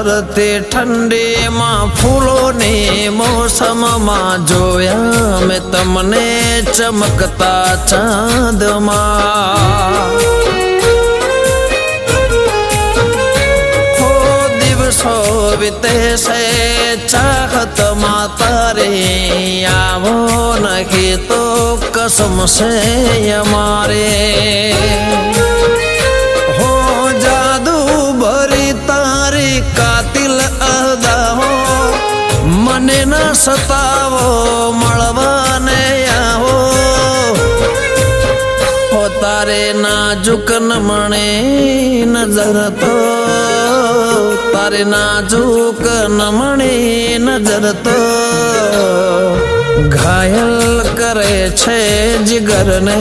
ધરતી ઠંડીમાં ફૂલોની મોસમમાં જોયા મેં તમને ચમકતા ચાંદમાં દિવસો વીતે છે ચાહતમાં તારી આવો નહીં તો કસમ છે અમારે હો જાદુ ભરી તારી કાતિલ અદાઓ મને ન સતાવો મળવાને આવો હો તારે નાજુક નમણે નજર તો તારે નાજુક નમણી નજર તો ઘાયલ કરે છે જીગરને